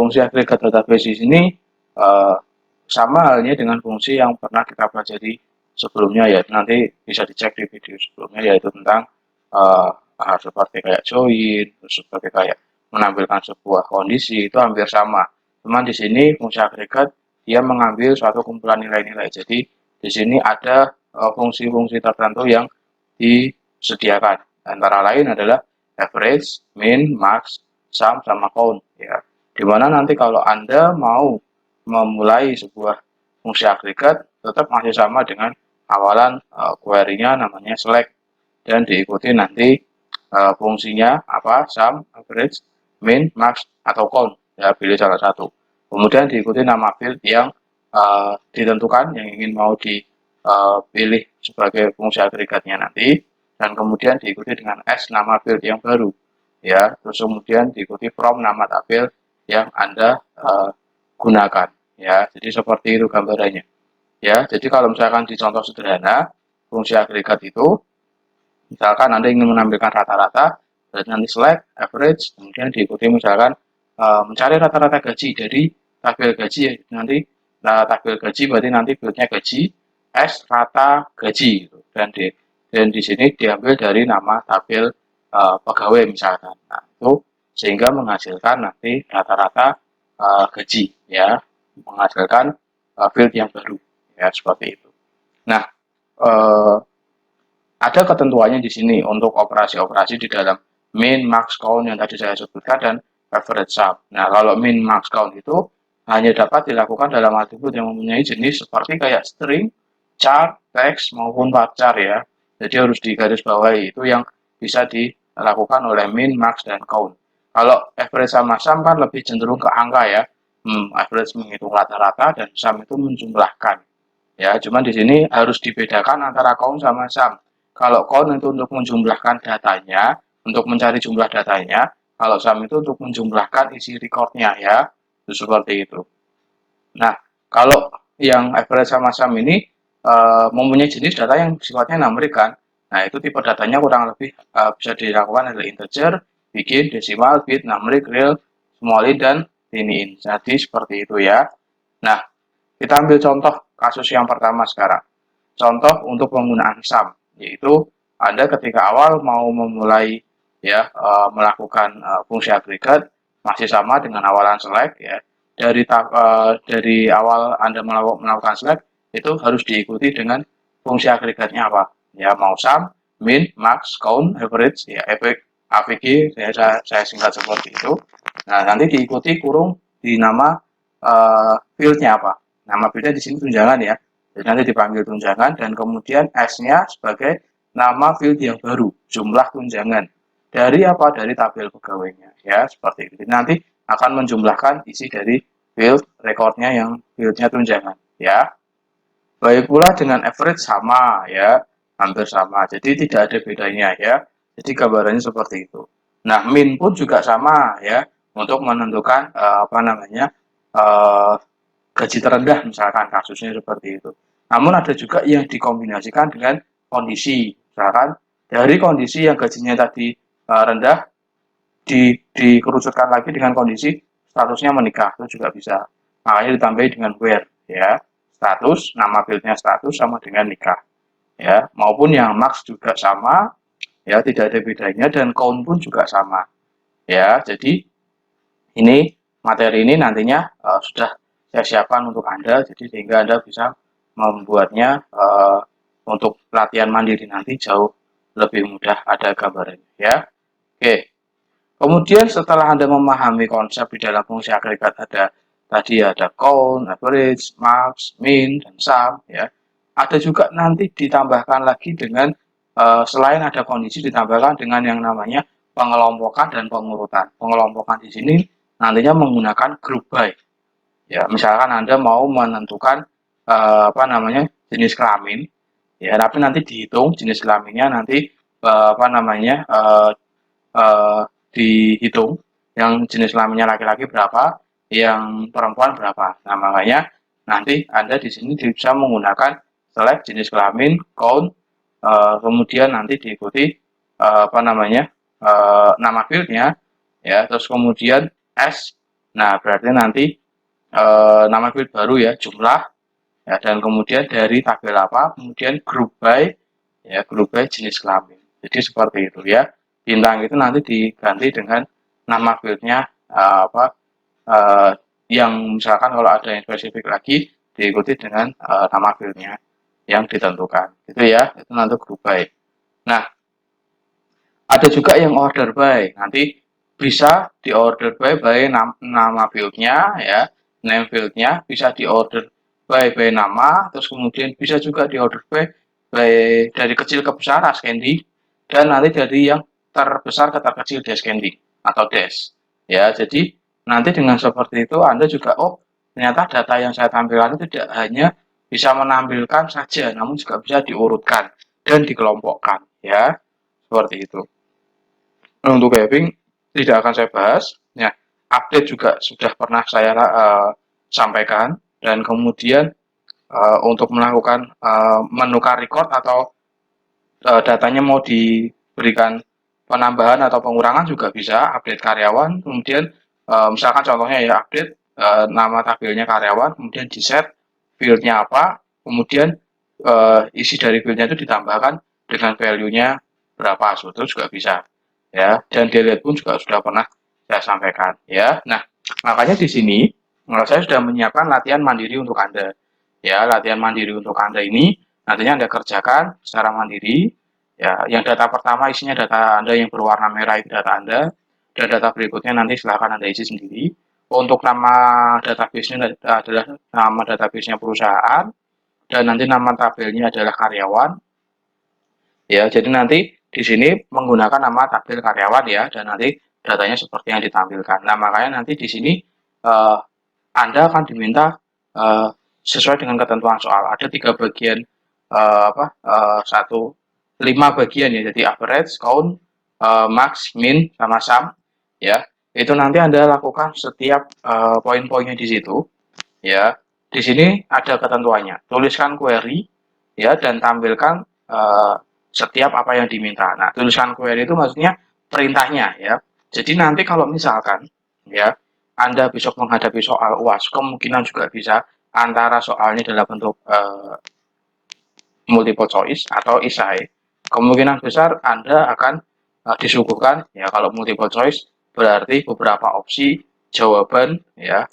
fungsi agregat database di sini sama halnya dengan fungsi yang pernah kita pelajari sebelumnya, ya nanti bisa dicek di video sebelumnya, yaitu tentang seperti kayak join, seperti kayak menampilkan sebuah kondisi, itu hampir sama. Cuman di sini fungsi agregat dia mengambil suatu kumpulan nilai-nilai. Jadi di sini ada fungsi-fungsi tertentu yang disediakan. Antara lain adalah average, min, max, sum, sama count. Ya, dimana nanti kalau Anda mau memulai sebuah fungsi agregat, tetap masih sama dengan awalan query-nya namanya select, dan diikuti nanti fungsinya apa, sum, average, min, max, atau count. Ya, pilih salah satu. Kemudian diikuti nama field yang ditentukan, yang ingin mau dipilih sebagai fungsi agregatnya nanti, dan kemudian diikuti dengan S nama field yang baru. Ya, terus kemudian diikuti from nama tabel yang Anda gunakan. Ya, jadi seperti itu gambarannya. Ya, jadi kalau misalkan di contoh sederhana, fungsi agregat itu, misalkan Anda ingin menampilkan rata-rata, berarti nanti select, average, kemudian diikuti misalkan mencari rata-rata gaji dari tabel gaji, ya. Nanti tabel gaji berarti nanti fieldnya gaji, S rata gaji, gitu. Dan di sini diambil dari nama tabel pegawai misalkan. Nah, itu sehingga menghasilkan nanti rata-rata gaji, ya, menghasilkan field yang baru, ya, seperti itu. Nah, ada ketentuannya di sini untuk operasi-operasi di dalam min, max, count yang tadi saya sebutkan, dan average sum. Nah, kalau min, max, count itu hanya dapat dilakukan dalam atribut yang mempunyai jenis seperti kayak string, char, text, maupun varchar, ya. Jadi harus digarisbawahi, itu yang bisa dilakukan oleh min, max, dan count. Kalau average sama sum kan lebih cenderung ke angka, ya. Average menghitung rata-rata dan sum itu menjumlahkan. Ya, cuman di sini harus dibedakan antara count sama sum. Kalau count itu untuk menjumlahkan datanya, untuk mencari jumlah datanya. Kalau sum itu untuk menjumlahkan isi recordnya, ya. Itu seperti itu. Nah, kalau yang average sama sum ini mempunyai jenis data yang sifatnya numerik kan. Nah, itu tipe datanya kurang lebih bisa dilakukan adalah integer, begin, desimal, bit, numerik, real, small int, dan tiny int. Jadi seperti itu, ya. Nah, kita ambil contoh kasus yang pertama sekarang. Contoh untuk penggunaan sum, yaitu Anda ketika awal mau memulai, ya, melakukan fungsi agregat, masih sama dengan awalan select, ya. Dari awal Anda melakukan select, itu harus diikuti dengan fungsi agregatnya apa? Ya, mau sum, min, max, count, average, ya, AVG, saya singkat seperti itu. Nah, nanti diikuti kurung di nama fieldnya apa? Nama fieldnya di sini tunjangan, ya. Jadi nanti dipanggil tunjangan, dan kemudian S-nya sebagai nama field yang baru, jumlah tunjangan. Dari apa? Dari tabel pegawainya, ya, seperti itu. Nanti akan menjumlahkan isi dari field recordnya yang fieldnya tunjangan, ya. Baik pula dengan average sama, ya, hampir sama. Jadi tidak ada bedanya, ya. Jadi gambarannya seperti itu. Nah, min pun juga sama, ya, untuk menentukan apa namanya gaji terendah, misalkan kasusnya seperti itu. Namun ada juga yang dikombinasikan dengan kondisi, misalkan dari kondisi yang gajinya tadi rendah dikerucutkan lagi dengan kondisi statusnya menikah, itu juga bisa. Makanya ditambahi dengan where, ya. Status, nama fieldnya status sama dengan nikah, ya. Maupun yang max juga sama, ya, tidak ada bedanya, dan count pun juga sama, ya. Jadi ini materi ini nantinya sudah saya siapkan untuk Anda, jadi sehingga Anda bisa membuatnya untuk latihan mandiri nanti jauh lebih mudah, ada gambarannya, ya. Oke. Kemudian setelah Anda memahami konsep di dalam fungsi agregat, tadi ada count, average, max, min, dan sum, ya. Ada juga nanti ditambahkan lagi dengan selain ada kondisi, ditambahkan dengan yang namanya pengelompokan dan pengurutan. Pengelompokan di sini nantinya menggunakan group by. Ya, misalkan Anda mau menentukan apa namanya jenis kelamin, ya, tapi nanti dihitung jenis kelaminnya nanti apa namanya dihitung yang jenis kelaminnya laki-laki berapa, yang perempuan berapa. Nah, makanya nanti Anda di sini bisa menggunakan select jenis kelamin, count, kemudian nanti diikuti apa namanya nama fieldnya, ya, terus kemudian S Nah, berarti nanti nama field baru ya, jumlah ya, dan kemudian dari tabel apa, kemudian group by ya, group by jenis kelamin. Jadi seperti itu ya. Bintang itu nanti diganti dengan nama fieldnya apa yang misalkan kalau ada yang spesifik lagi diikuti dengan nama fieldnya yang ditentukan. Itu ya, itu nanti group by. Nah, ada juga yang order by. Nanti bisa di order by nama fieldnya ya, name fieldnya bisa di order by nama, terus kemudian bisa juga di order by dari kecil ke besar ascending, dan nanti dari yang terbesar ke terkecil descending atau dash ya. Jadi nanti dengan seperti itu Anda juga, oh ternyata data yang saya tampilkan itu tidak hanya bisa menampilkan saja, namun juga bisa diurutkan dan dikelompokkan ya, seperti itu. Untuk having tidak akan saya bahas. Ya, update juga sudah pernah saya sampaikan, dan kemudian untuk melakukan menukar record atau datanya mau diberikan penambahan atau pengurangan juga bisa. Update karyawan, kemudian misalkan contohnya ya, update nama tabelnya karyawan, kemudian di set fieldnya apa, kemudian isi dari fieldnya itu ditambahkan dengan value-nya berapa, itu juga bisa ya. Dan delete pun juga sudah pernah saya sampaikan ya. Nah, makanya di sini saya sudah menyiapkan latihan mandiri untuk Anda ya. Latihan mandiri untuk Anda ini nantinya Anda kerjakan secara mandiri ya. Yang data pertama isinya data Anda yang berwarna merah, itu data Anda, dan data berikutnya nanti silahkan Anda isi sendiri. Untuk nama database-nya adalah nama database-nya perusahaan, dan nanti nama tabelnya adalah karyawan ya. Jadi nanti di sini menggunakan nama tabel karyawan ya, dan nanti datanya seperti yang ditampilkan. Nah, makanya nanti di sini Anda akan diminta sesuai dengan ketentuan soal. Ada 3 bagian, satu 5 bagian ya. Jadi average, count, max, min, sama sum ya. Itu nanti Anda lakukan setiap poin-poinnya di situ ya. Di sini ada ketentuannya. Tuliskan query ya, dan tampilkan setiap apa yang diminta. Nah, tuliskan query itu maksudnya perintahnya ya. Jadi nanti kalau misalkan ya Anda besok menghadapi soal UAS, kemungkinan juga bisa antara soalnya dalam bentuk multiple choice atau esai. Kemungkinan besar Anda akan disuguhkan ya, kalau multiple choice berarti beberapa opsi jawaban ya,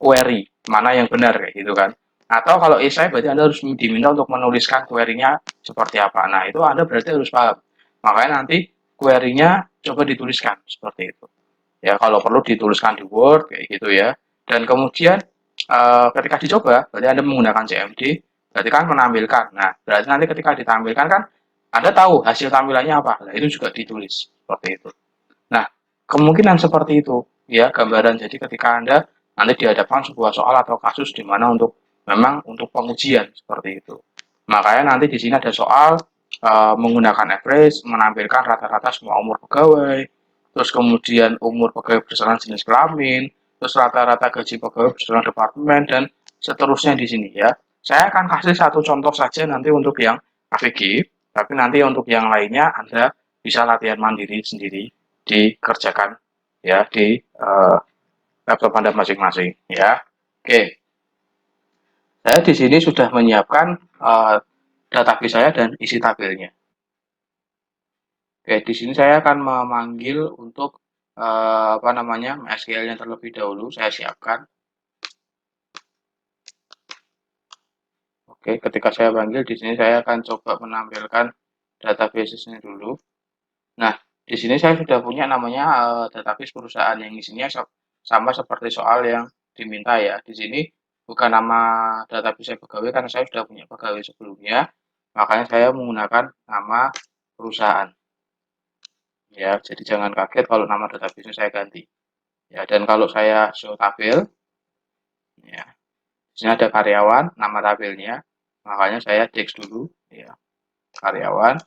query mana yang benar kayak gitu kan. Atau kalau esai berarti Anda harus diminta untuk menuliskan query-nya seperti apa. Nah, itu Anda berarti harus paham. Makanya nanti query-nya coba dituliskan seperti itu. Ya, kalau perlu dituliskan di Word kayak gitu ya. Dan kemudian ketika dicoba berarti Anda menggunakan CMD, berarti kan menampilkan. Nah, berarti nanti ketika ditampilkan kan Anda tahu hasil tampilannya apa. Nah, itu juga ditulis seperti itu. Nah, kemungkinan seperti itu ya gambaran. Jadi ketika Anda nanti dihadapkan sebuah soal atau kasus di mana memang untuk pengujian seperti itu. Makanya nanti di sini ada soal menggunakan average, menampilkan rata-rata semua umur pegawai, terus kemudian umur pegawai berdasarkan jenis kelamin, terus rata-rata gaji pegawai berdasarkan departemen, dan seterusnya di sini ya. Saya akan kasih satu contoh saja nanti untuk yang AVG, tapi nanti untuk yang lainnya Anda bisa latihan mandiri sendiri dikerjakan ya di laptop Anda masing-masing ya. Oke, saya di sini sudah menyiapkan database saya dan isi tabelnya. Oke, di sini saya akan memanggil untuk apa namanya, MySQL-nya terlebih dahulu saya siapkan. Oke, ketika saya panggil di sini saya akan coba menampilkan database-nya dulu. Nah, di sini saya sudah punya namanya database perusahaan yang isinya sama seperti soal yang diminta ya. Di sini bukan nama database pegawai karena saya sudah punya pegawai sebelumnya, makanya saya menggunakan nama perusahaan. Ya, jadi jangan kaget kalau nama database saya ganti. Ya, dan kalau saya show tabel, ya, di sini ada karyawan, nama tabelnya, makanya saya text dulu, ya, karyawan.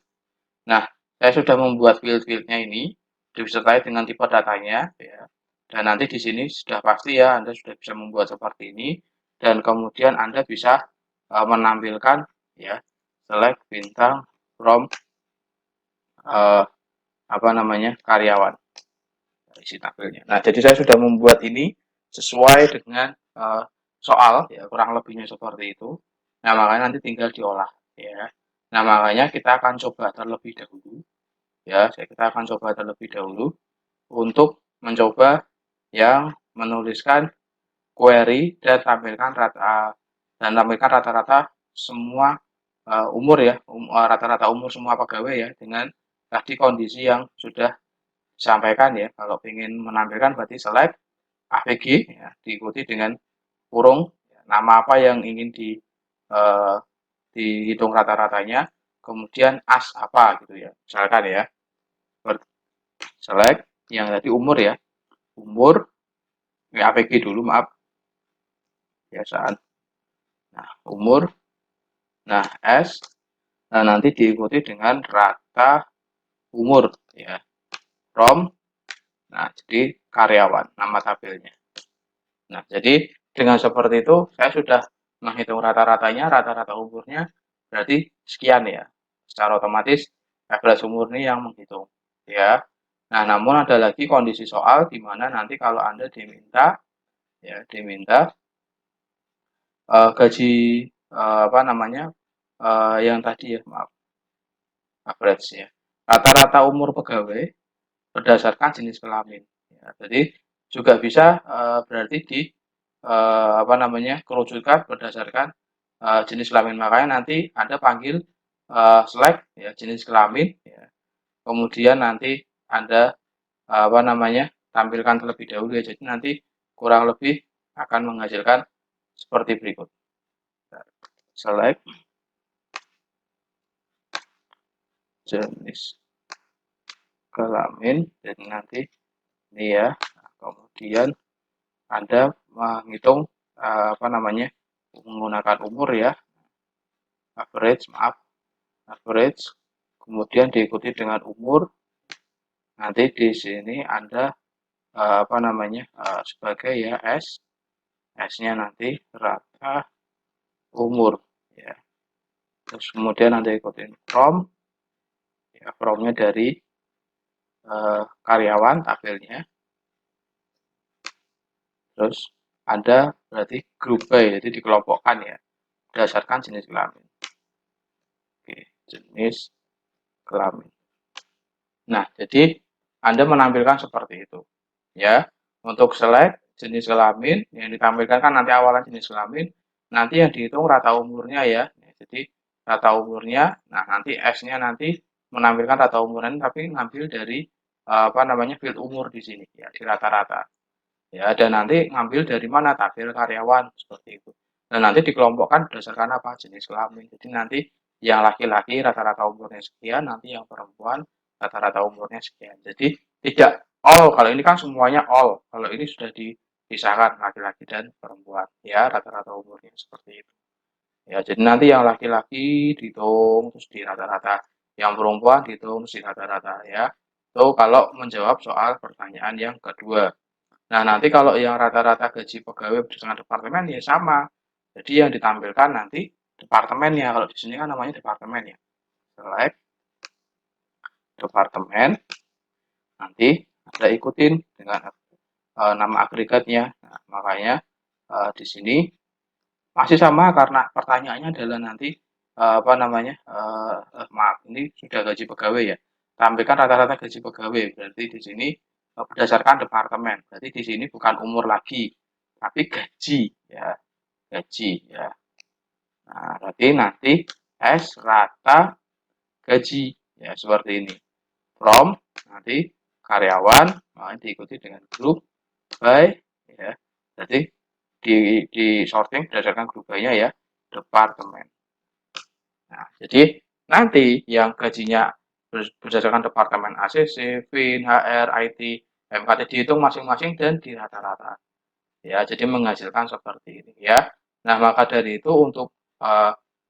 Nah, saya sudah membuat field-fieldnya ini disertai dengan tipe datanya, ya. Dan nanti di sini sudah pasti ya Anda sudah bisa membuat seperti ini, dan kemudian Anda bisa menampilkan ya select bintang from apa namanya karyawan isi tabelnya. Nah, jadi saya sudah membuat ini sesuai dengan soal ya, kurang lebihnya seperti itu. Nah, makanya nanti tinggal diolah ya. Nah, makanya kita akan coba terlebih dahulu ya, kita akan coba terlebih dahulu untuk mencoba yang menuliskan query dan tampilkan rata-rata semua umur ya, rata-rata umur semua pegawai ya, dengan tadi kondisi yang sudah disampaikan ya. Kalau ingin menampilkan berarti select AVG ya, diikuti dengan kurung ya, nama apa yang ingin eh, dihitung rata-ratanya, kemudian as apa gitu ya, misalkan ya, select yang tadi umur ya, umur AVG dulu maaf, biasaan. Nah, umur, nah S, nah nanti diikuti dengan rata umur ya, from, nah jadi karyawan, nama tabelnya. Nah, jadi dengan seperti itu saya sudah menghitung rata-ratanya, rata-rata umurnya, berarti sekian ya. Secara otomatis average umur ini yang menghitung ya. Nah, namun ada lagi kondisi soal di mana nanti kalau Anda diminta gaji apa namanya? Yang tadi ya, maaf, average ya. Rata-rata umur pegawai berdasarkan jenis kelamin. Ya, jadi juga bisa berarti apa namanya, kerucutkan berdasarkan jenis kelamin. Makanya nanti Anda panggil select ya, jenis kelamin ya. Kemudian nanti Anda apa namanya, tampilkan terlebih dahulu ya. Jadi nanti kurang lebih akan menghasilkan seperti berikut. Select jenis kelamin, jadi nanti ini ya. Kemudian Anda menghitung apa namanya, menggunakan umur ya, average, kemudian diikuti dengan umur. Nanti di sini Anda apa namanya, sebagai ya S-nya nanti rata umur ya. Terus kemudian Anda ikutin from, ya from-nya dari karyawan tabelnya. Terus Anda berarti group by, jadi dikelompokkan ya, berdasarkan jenis kelamin. Oke, jenis kelamin. Nah, jadi Anda menampilkan seperti itu. Ya, untuk select jenis kelamin yang ditampilkan kan nanti awalan jenis kelamin, nanti yang dihitung rata umurnya ya. Jadi rata umurnya, nah nanti S-nya nanti menampilkan rata umurnya tapi ngambil dari apa namanya, field umur di sini ya, di rata-rata. Ya, dan nanti ngambil dari mana, tabel karyawan seperti itu. Dan nanti dikelompokkan berdasarkan apa, jenis kelamin. Jadi nanti yang laki-laki rata-rata umurnya sekian, nanti yang perempuan rata-rata umurnya sekian. Jadi tidak all, kalau ini kan semuanya all. Kalau ini sudah dipisahkan laki-laki dan perempuan. Ya, rata-rata umurnya seperti itu. Ya, jadi nanti yang laki-laki dihitung terus di rata-rata, yang perempuan dihitung terus di rata-rata ya. Itu kalau menjawab soal pertanyaan yang kedua. Nah, nanti kalau yang rata-rata gaji pegawai berdasarkan departemen ya sama. Jadi yang ditampilkan nanti departemennya. Kalau di sini kan namanya departemen ya. Select departemen. Nanti Anda ikutin dengan nama agregatnya. Nah, makanya di sini masih sama karena pertanyaannya adalah nanti apa namanya? Maaf, ini sudah gaji pegawai ya. Tampilkan rata-rata gaji pegawai. Berarti di sini berdasarkan departemen. Berarti di sini bukan umur lagi, tapi gaji ya, gaji ya. Nah, berarti nanti S rata gaji ya, seperti ini. From nanti karyawan, nah, diikuti dengan grup by ya. Jadi di sorting berdasarkan grup by-nya ya, departemen. Nah, jadi nanti yang gajinya berdasarkan departemen ACC, FIN, HR, IT, MKT dihitung masing-masing dan di rata-rata. Ya, jadi menghasilkan seperti ini ya. Nah, maka dari itu untuk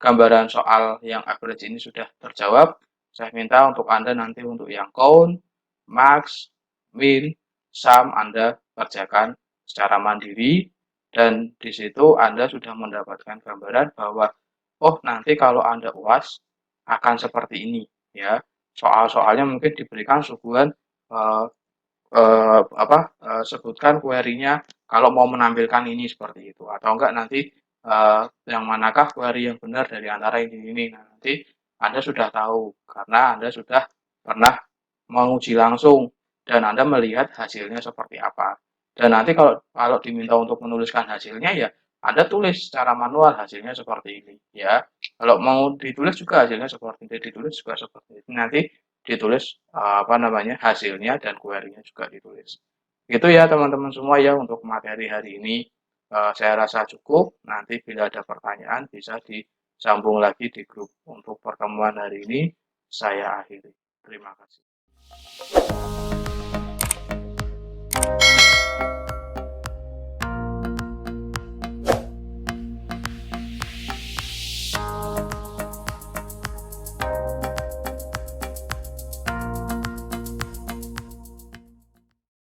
gambaran soal yang average ini sudah terjawab. Saya minta untuk Anda nanti untuk yang count, max, min, sum Anda kerjakan secara mandiri dan di situ Anda sudah mendapatkan gambaran bahwa oh nanti kalau Anda UAS akan seperti ini ya. Soal-soalnya mungkin diberikan suguhan sebutkan query-nya kalau mau menampilkan ini seperti itu, atau enggak nanti yang manakah query yang benar dari antara ini. Nah, nanti Anda sudah tahu karena Anda sudah pernah menguji langsung dan Anda melihat hasilnya seperti apa. Dan nanti kalau diminta untuk menuliskan hasilnya ya Anda tulis secara manual hasilnya seperti ini ya. Kalau mau ditulis juga hasilnya seperti ini, ditulis juga seperti ini. Nanti ditulis hasilnya dan query-nya juga ditulis. Itu ya teman-teman semua ya untuk materi hari ini. Saya rasa cukup. Nanti bila ada pertanyaan bisa disambung lagi di grup. Untuk pertemuan hari ini saya akhiri. Terima kasih.